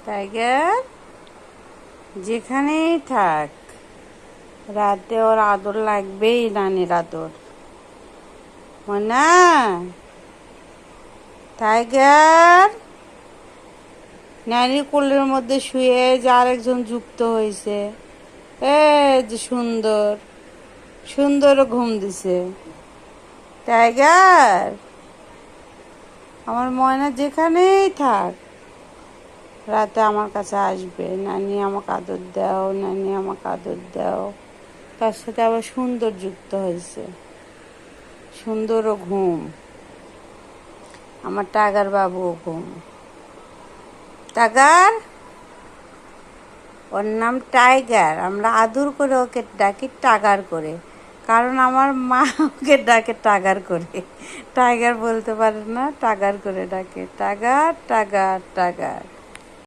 Tiger যেখানেই থাক, রাতে ওর আদর লাগবেই, নানির আদর। মনা, টাইগার নানির কোলের মধ্যে শুয়ে যে আরেকজন যুক্ত হয়েছে। যে সুন্দর সুন্দর ঘুম দিছে। টাইগার, আমার ময়না যেখানেই থাক, রাতে আমার কাছে আসবে, নানি আমাকে আদর দাও, নানি আমাকে আদর দাও। তার সাথে আবার সুন্দর যুক্ত হয়েছে, সুন্দরও ঘুম। আমার টাগার বাবুও ঘুম। টাগার, ওর নাম টাইগার। আমরা আদর করে ওকে ডাকি টাগার করে, কারণ আমার মা ওকে ডাকে টাগার করে। টাইগার বলতে পারে না, টাগার করে ডাকে। টাগার টাগার টাগার।